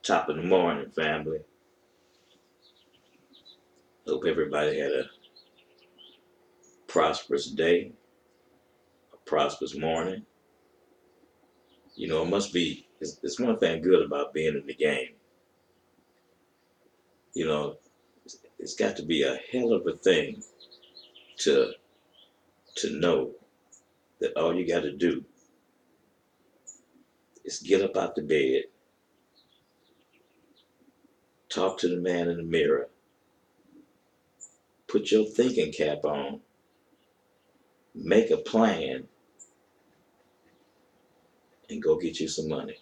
Top of the morning, family. Hope everybody had a prosperous day, a prosperous morning. You know, it must be, it's one thing good about being in the game. You know, it's got to be a hell of a thing to know that all you got to do is get up out the bed, talk to the man in the mirror, put your thinking cap on, make a plan, and go get you some money.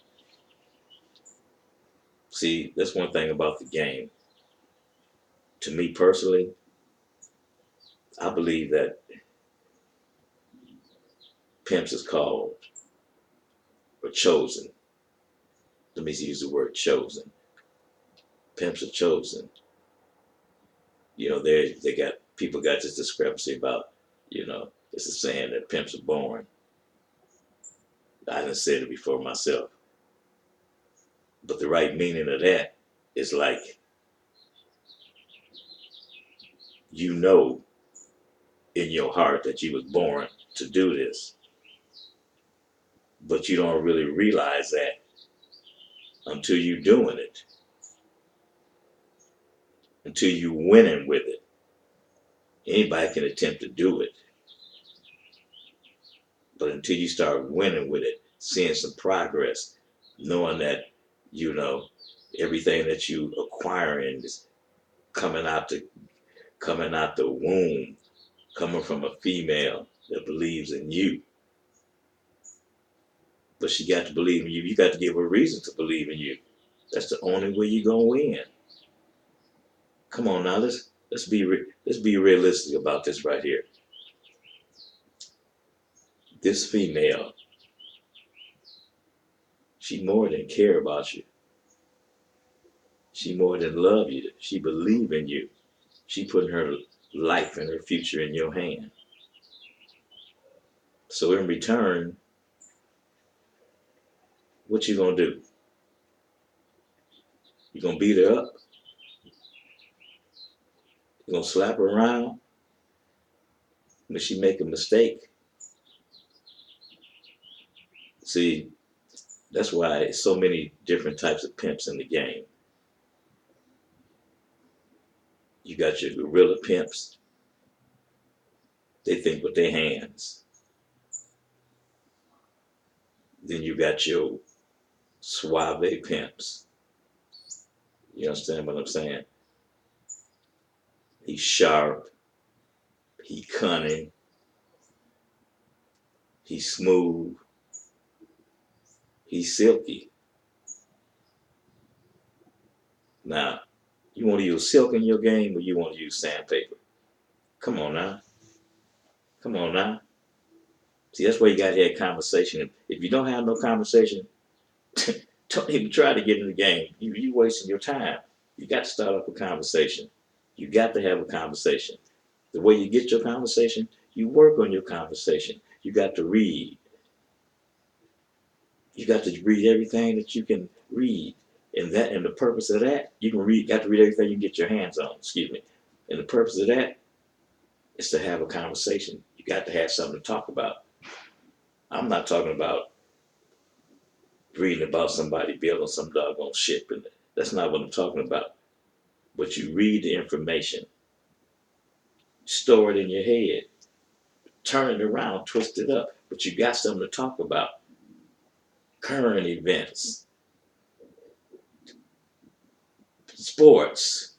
See, that's one thing about the game. To me personally, I believe that pimps is called or chosen. Let me use the word chosen. Pimps are chosen. You know, they got people got this discrepancy about, it's a saying that pimps are born. I didn't say it before myself. But the right meaning of that is like you know in your heart that you was born to do this, but you don't really realize that until you're doing it, until you winning with it. Anybody can attempt to do it, but until you start winning with it, seeing some progress, knowing that you know everything that you acquiring is coming out the coming out the womb, coming from a female that believes in you. But she got to believe in you. You got to give her a reason to believe in you. That's the only way you're gonna win. Come on now, let's be realistic about this right here. This female, she more than care about you. She more than love you. She believe in you. She putting her life and her future in your hand. So in return, what you gonna do? You gonna beat her up? You gonna slap her around when she make a mistake? See, that's why so many different types of pimps in the game. You got your gorilla pimps. They think with their hands. Then you got your suave pimps. You understand what I'm saying? He's sharp. He cunning. He's smooth. He's silky. Now, you want to use silk in your game or you want to use sandpaper? Come on now. Come on now. See, that's why you got to have conversation. If you don't have no conversation, don't even try to get in the game. You wasting your time. You got to start up a conversation. You got to have a conversation. The way you get your conversation, you work on your conversation. You got to read. You got to read everything that you can read. And the purpose of that, you can read got to read everything you can get your hands on, excuse me. And the purpose of that is to have a conversation. You got to have something to talk about. I'm not talking about reading about somebody building some doggone ship, and that's not what I'm talking about. But you read the information, store it in your head, turn it around, twist it up. But you got something to talk about. Current events, sports.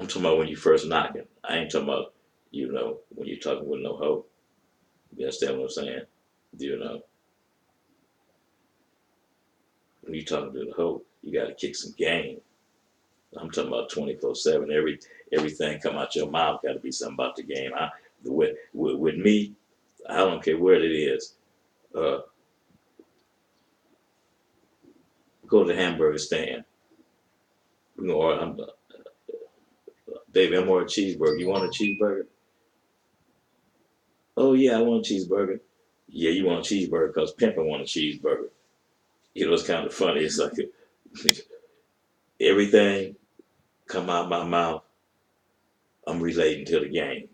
I'm talking about when you first knocking. I ain't talking about, when you're talking with no hoe. You understand what I'm saying? You know, when you're talking to the hoe, you got to kick some game. I'm talking about 24/7. Everything come out your mouth got to be something about the game. With me, I don't care where it is. Uh, Go to the hamburger stand. We gonna order. Baby, I'm ordering a cheeseburger. You want a cheeseburger? Oh yeah, I want a cheeseburger. Yeah, you want a cheeseburger because Pimpin want a cheeseburger. It's kind of funny. It's like, Everything come out my mouth, I'm relating to the game.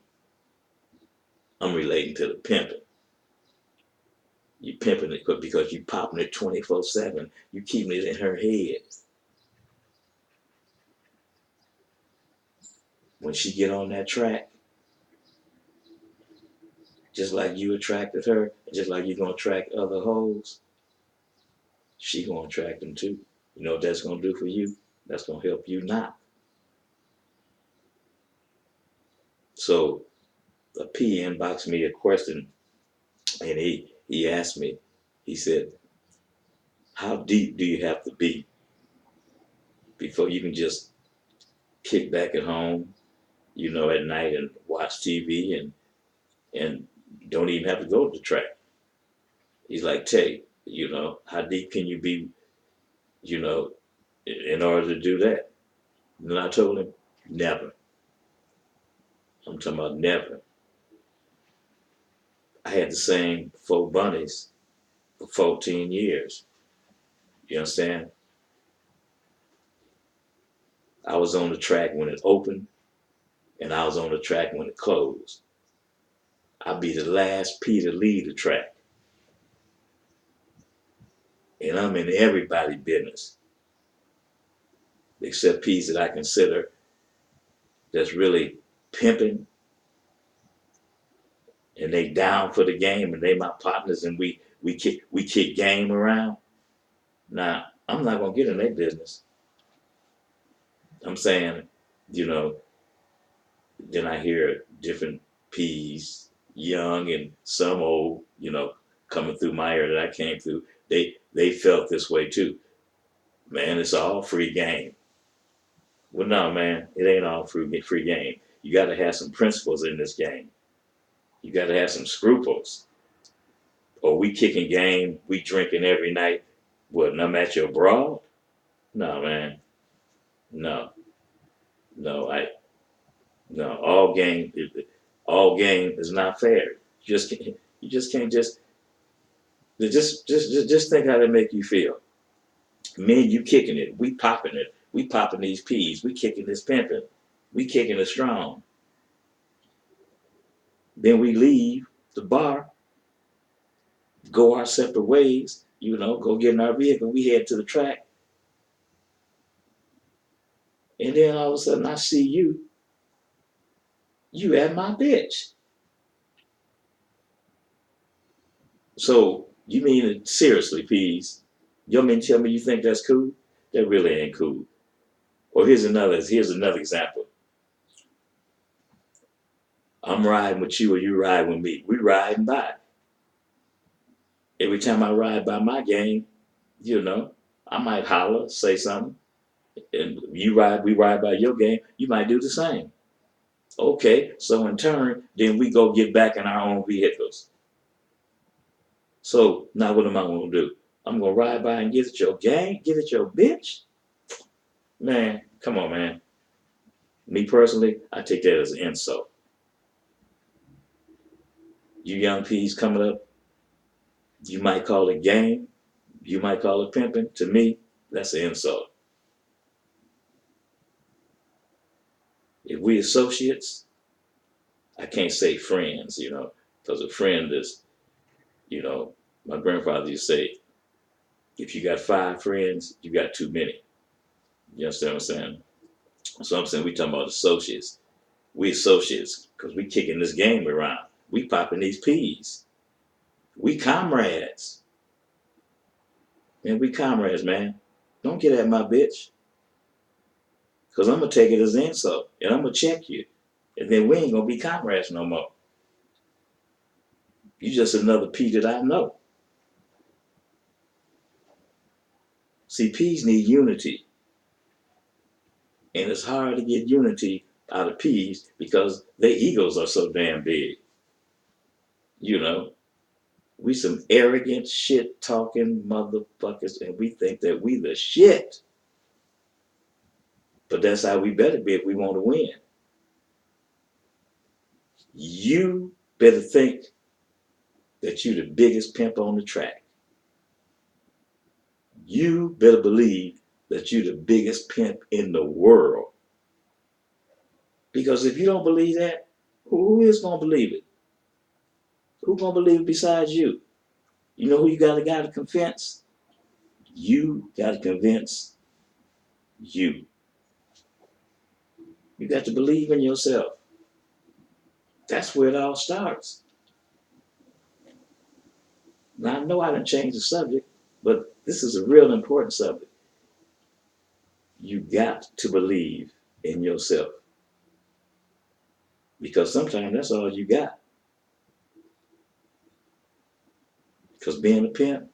I'm relating to the pimping. You pimping it because you popping it 24/7. You keeping it in her head. When she get on that track, just like you attracted her, just like you gonna attract other hoes, she gonna attract them too. You know what that's gonna do for you? That's gonna help you not. So a P inboxed me a question, and he asked me. He said, "How deep do you have to be before you can just kick back at home, at night and watch TV and don't even have to go to the track?" He's like, "Tay, how deep can you be, you know, in order to do that?" And I told him, "Never." I'm talking about never. I had the same four bunnies for 14 years. You understand? I was on the track when it opened, and I was on the track when it closed. I'd be the last P to leave the track, and I'm in everybody's business except P's that I consider that's really pimping, and they down for the game, and they my partners, and we kick game around. Now I'm not gonna get in their business. I'm saying, you know, then I hear different P's, young and some old, coming through my ear that I came through. They felt this way too. Man, it's all free game. Well, no, man, it ain't all free game. You got to have some principles in this game. You got to have some scruples. Or we kicking game, we drinking every night. What? And I'm at your broad? No, man. No, no. No. All game is not fair. You just can't just think how they make you feel. Me and you kicking it. We popping it. We popping these peas. We kicking this pimping. We kicking it strong. Then we leave the bar, go our separate ways, go get in our vehicle. We head to the track. And then all of a sudden I see you. You at my bitch. So you mean it seriously, peas? You mean tell me you think that's cool? That really ain't cool. Or here's another example. I'm riding with you or you riding with me. We riding by. Every time I ride by my game, I might holler, say something, and we ride by your game, you might do the same. Okay, so in turn, then we go get back in our own vehicles. So now what am I gonna do? I'm gonna ride by and get at your gang, get at your bitch? Man, come on, man. Me personally, I take that as an insult. You young peas coming up, you might call it gang, you might call it pimping. To me, that's an insult. If we associates, I can't say friends, because a friend is, you know, my grandfather used to say, if you got 5 friends, you got too many. You understand what I'm saying? So I'm saying we talking about associates. We associates because we kicking this game around. We popping these peas. We comrades. Man, we comrades, man. Don't get at my bitch. Because I'm going to take it as an insult. And I'm going to check you. And then we ain't going to be comrades no more. You just another P that I know. See, P's need unity. And it's hard to get unity out of P's because their egos are so damn big. You know, we some arrogant shit talking motherfuckers and we think that we the shit. But that's how we better be if we want to win. You better think that you the biggest pimp on the track. You better believe that you're the biggest pimp in the world. Because if you don't believe that, who is gonna believe it? Who gonna believe it besides you? You know who you gotta convince? You gotta convince you. You got to believe in yourself. That's where it all starts. Now I know I didn't change the subject, but this is a real important subject. You got to believe in yourself. Because sometimes that's all you got. Because being a pimp,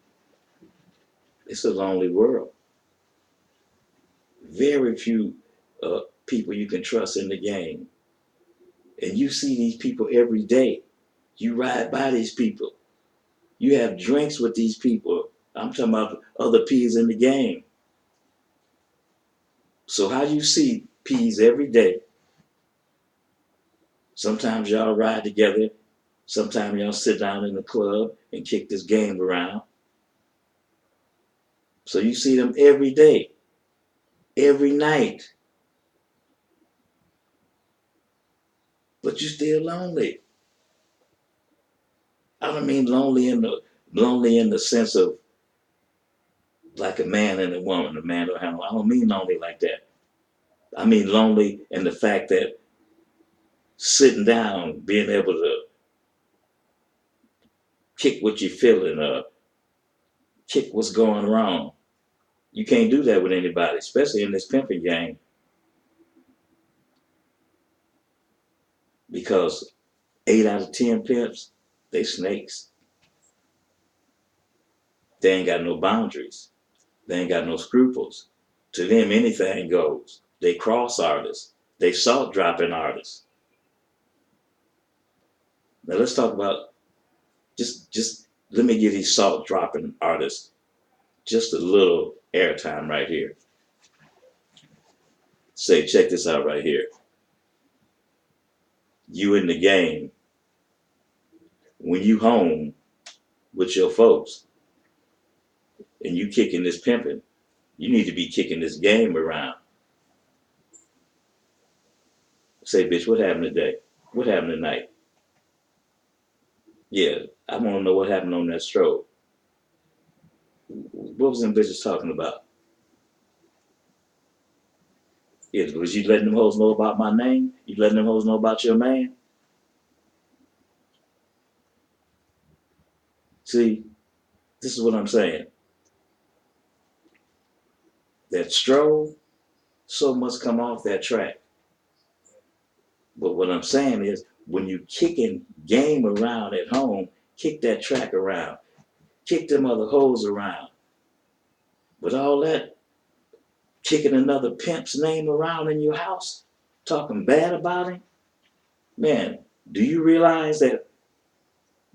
it's a lonely world. Very few people you can trust in the game. And you see these people every day. You ride by these people. You have drinks with these people. I'm talking about other P's in the game. So how you see P's every day. Sometimes y'all ride together. Sometimes y'all sit down in the club and kick this game around. So you see them every day, every night. But you still lonely. I don't mean lonely in the sense of like a man and a woman, a man or a woman. I don't mean lonely like that. I mean lonely in the fact that sitting down, being able to kick what you're feeling, kick what's going wrong. You can't do that with anybody, especially in this pimping game, because 8 out of 10 pimps, they snakes. They ain't got no boundaries. They ain't got no scruples. To them, anything goes. They cross artists. They salt dropping artists. Now let's talk about just let me give these salt dropping artists just a little airtime right here. Say, check this out right here. You in the game. When you home with your folks and you kicking this pimping, you need to be kicking this game around. Say, bitch, what happened today? What happened tonight? Yeah, I want to know what happened on that stroll. What was them bitches talking about? Yeah, was you letting them hoes know about my name? You letting them hoes know about your man? See, this is what I'm saying. That stroll, so much come off that track. But what I'm saying is, when you kicking game around at home, kick that track around. Kick them other hoes around. But all that kicking another pimp's name around in your house, talking bad about him, man, do you realize that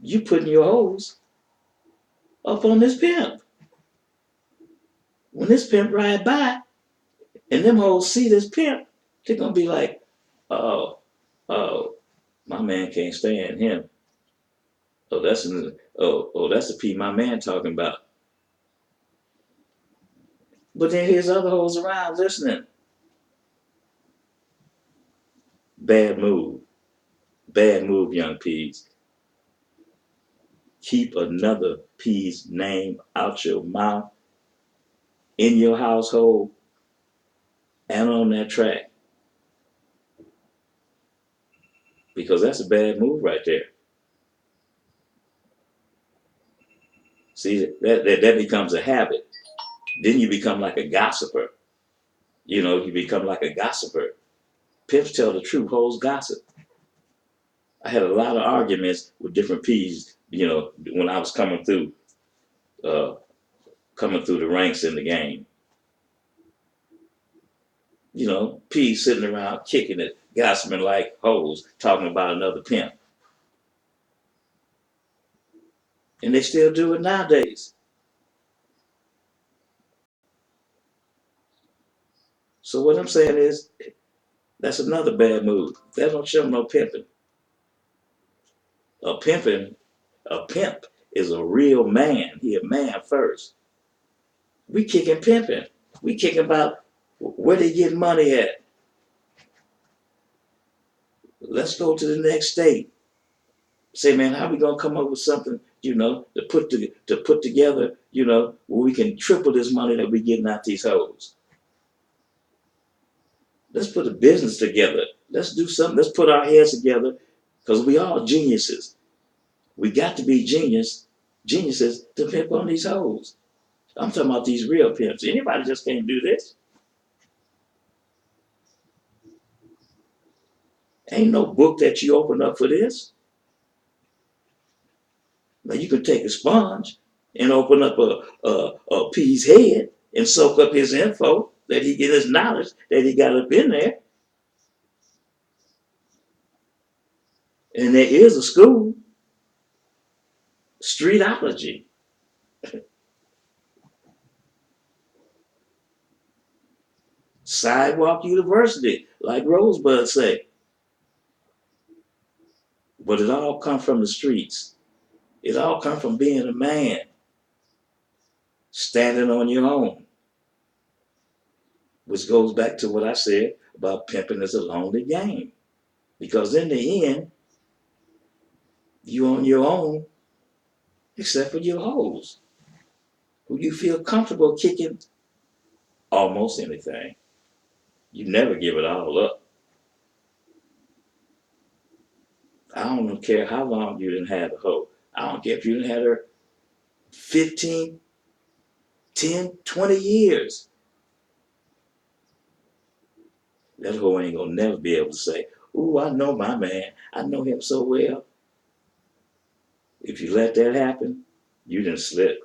you putting your hoes up on this pimp? When this pimp ride by and them hoes see this pimp, they're gonna be like, oh, oh, my man can't stand him. Oh, that's a P my man talking about. But then here's other hoes around listening. Bad move. Bad move, young P's. Keep another P's name out your mouth, in your household, and on that track. Because that's a bad move right there. See, that becomes a habit. Then you become like a gossiper. You know, you become like a gossiper. Pimps tell the truth, hoes gossip. I had a lot of arguments with different P's, when I was uh, coming through the ranks in the game. P's sitting around kicking it, gossiping like hoes, talking about another pimp. And they still do it nowadays. So what I'm saying is, that's another bad move. That don't show no pimping. A pimping, a pimp is a real man. He a man first. We kicking pimping. We kicking about where they get money at. Let's go to the next state. Say, man, how we gonna come up with something, to put together, where we can triple this money that we getting out these hoes. Let's put a business together. Let's do something. Let's put our heads together, because we all geniuses. We got to be geniuses to pimp on these hoes. I'm talking about these real pimps. Anybody just can't do this. Ain't no book that you open up for this. Now you can take a sponge and open up a pea's head and soak up his info that he get his knowledge that he got up in there. And there is a school, streetology. Sidewalk University, like Rosebud say. But it all come from the streets. It all come from being a man, standing on your own, which goes back to what I said about pimping is a lonely game. Because in the end, you on your own, except for your hoes, who you feel comfortable kicking almost anything. You never give it all up. I don't care how long you didn't have a hoe. I don't care if you didn't have her 15, 10, 20 years. That hoe ain't gonna never be able to say, ooh, I know my man. I know him so well. If you let that happen, you done slip.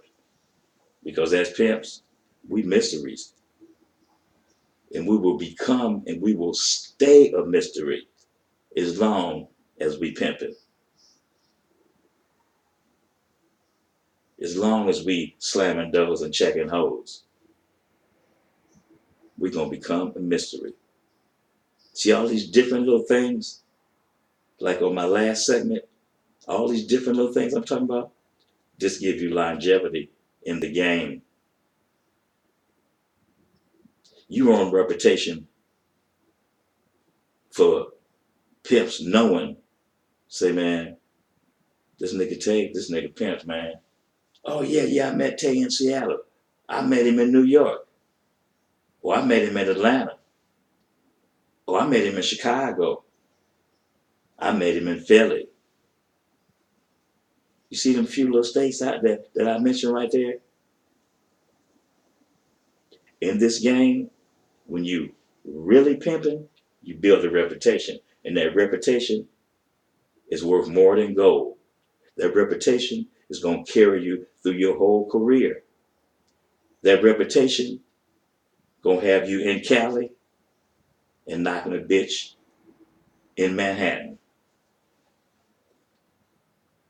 Because as pimps, we mysteries. And we will become and we will stay a mystery as long as we pimping. As long as we slamming doors and checking hoes, we're gonna become a mystery. See all these different little things, like on my last segment, all these different little things I'm talking about, just give you longevity in the game. You own reputation for pimps knowing, say, man, this nigga pimps, man. Oh yeah, I met Tay in Seattle. I met him in New York. Or I met him in Atlanta. Or I met him in Chicago. I met him in Philly. You see them few little states out there that I mentioned right there? In this game, when you really pimping, you build a reputation. And that reputation is worth more than gold. That reputation is going to carry you through your whole career. That reputation going to have you in Cali and knocking a bitch in Manhattan.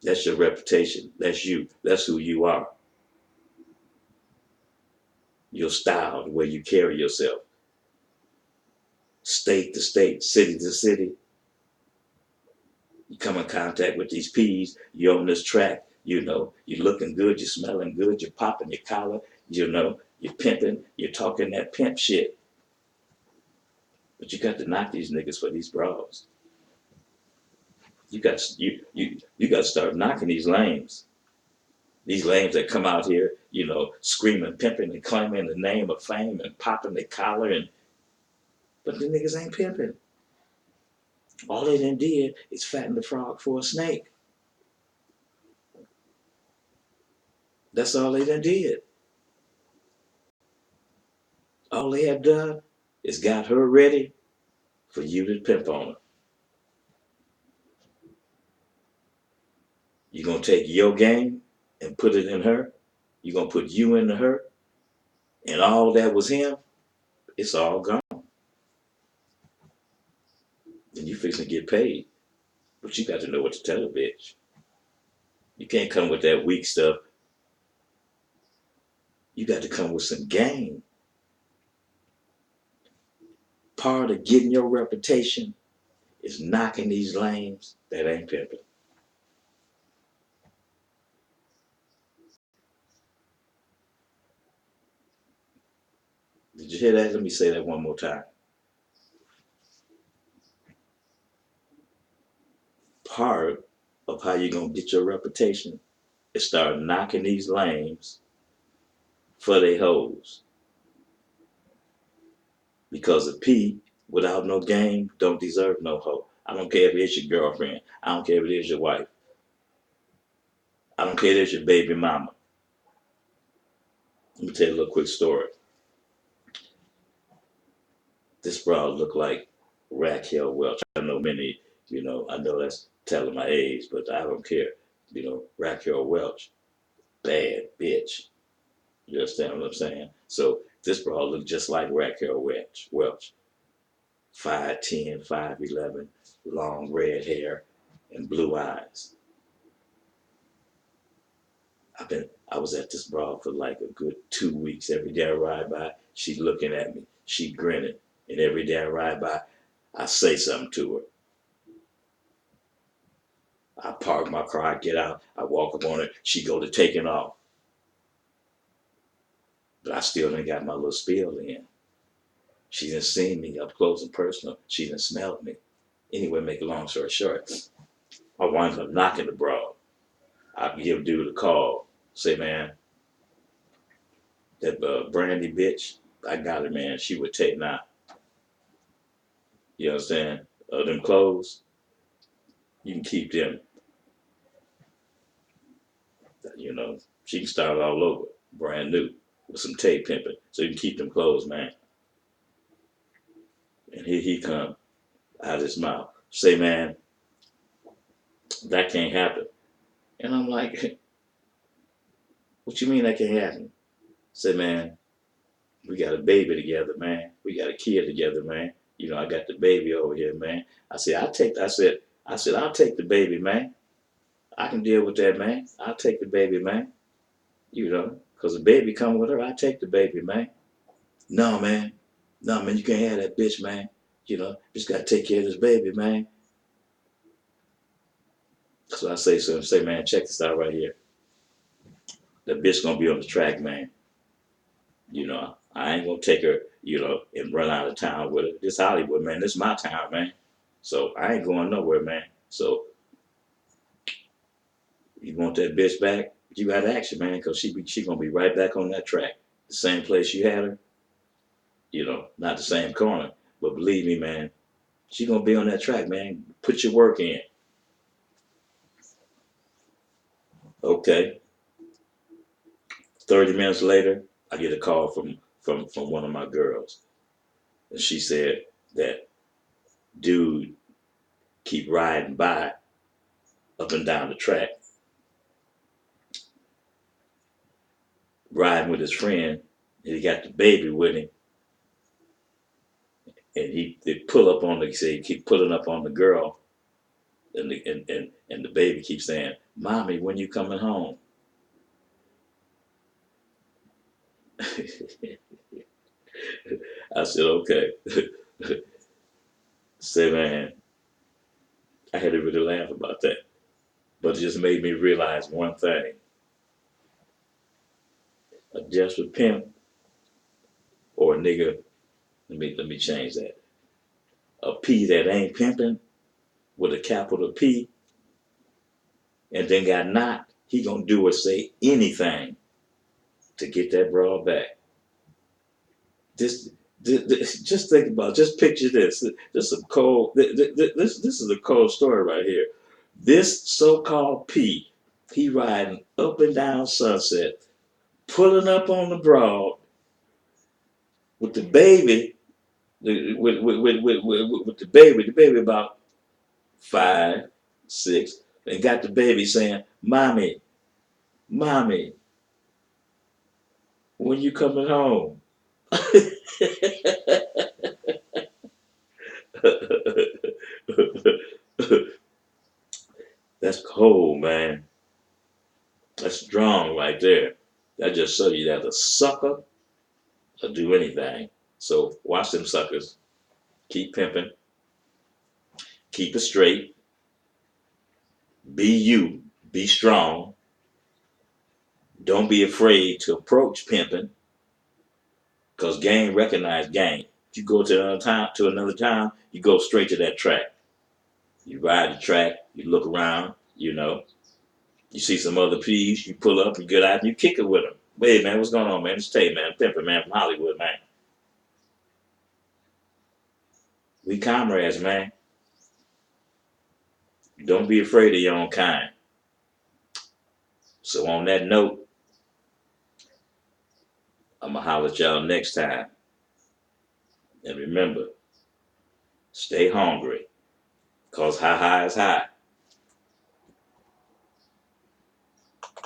That's your reputation. That's you. That's who you are. Your style, the way you carry yourself. State to state, city to city. You come in contact with these P's, you're on this track, you're looking good, you're smelling good, you're popping your collar, you're pimping, you're talking that pimp shit. But you got to knock these niggas for these bras. You got to start knocking these lames. These lames that come out here, screaming, pimping, and claiming the name of fame and popping their collar, but the niggas ain't pimping. All they done did is fatten the frog for a snake. That's all they done did. All they have done is got her ready for you to pimp on her. You're gonna take your game and put it in her. You're gonna put you into her, and all that was him, it's all gone. And you fixing to get paid. But you got to know what to tell a bitch. You can't come with that weak stuff. You got to come with some game. Part of getting your reputation is knocking these lames that ain't pimping. Did you hear that? Let me say that one more time. Part of how you're gonna get your reputation is start knocking these lames for their hoes. Because a P without no game don't deserve no hoe. I don't care if it's your girlfriend. I don't care if it is your wife. I don't care if it's your baby mama. Let me tell you a little quick story. This broad looked like Raquel Welch. I know many, I know that's telling my age, but I don't care. Raquel Welch, bad bitch. You understand what I'm saying? So this broad looked just like Raquel Welch. 5'10", 5'11", long red hair, and blue eyes. I was at this broad for like a good 2 weeks. Every day I ride by, she looking at me, she grinning, and every day I ride by, I say something to her. I park my car, I get out, I walk up on her, she go to taking off. But I still ain't got my little spiel in. She done seen me up close and personal. She done smelled me. Anyway, make a long story short, I wind up knocking the broad. I give dude a call. Say, man, that Brandy bitch, I got her, man. She would take now. You understand? Them clothes, you can keep them. You know, she can start all over, brand new, with some tape pimping. So you can keep them clothes, man. And here he come out of his mouth. Say, man, that can't happen. And I'm like, what you mean that can't happen? Say, man, we got a baby together, man. We got a kid together, man. I got the baby over here, man. I said, I'll take the baby, man. I can deal with that, man. I'll take the baby, man. Because the baby come with her, I take the baby, man. No, man. No, man, you can't have that bitch, man. Just got to take care of this baby, man. So I say to him, say, man, check this out right here. The bitch going to be on the track, man. I ain't going to take her, and run out of town with her. This Hollywood, man. This my town, man. So I ain't going nowhere, man. So you want that bitch back? You got action, man, because she going to be right back on that track. The same place you had her, not the same corner. But believe me, man, she gonna be on that track, man. Put your work in. Okay. 30 minutes later, I get a call from one of my girls, and she said that dude keep riding by up and down the track, riding with his friend, and he got the baby with him, and they pull up on the say he keep pulling up on the girl, and the baby keeps saying, "Mommy, when you coming home?" I said, "Okay." Say, man, I had to really laugh about that. But it just made me realize one thing. A desperate pimp or a nigga, let me change that. A P that ain't pimping with a capital P and then got knocked, he gonna do or say anything to get that broad back. This, just think about, just picture this. This some cold. This is a cold story right here. This so-called P, he riding up and down Sunset, pulling up on the broad with the baby, with the baby about 5, 6, and got the baby saying, "Mommy, mommy, when you coming home?" That's cold, man. That's strong right there. That just show you that a sucker will do anything. So watch them suckers. Keep pimping. Keep it straight. Be you. Be strong. Don't be afraid to approach pimping. Because game recognize game. If you go to another town, you go straight to that track. You ride the track, you look around, you see some other P's, you pull up, you get out, and you kick it with them. Hey man, what's going on, man? It's Tay, man, pimping, man, from Hollywood, man. We comrades, man. Don't be afraid of your own kind. So on that note, I'm gonna holler at y'all next time. And remember, stay hungry, cause high is high.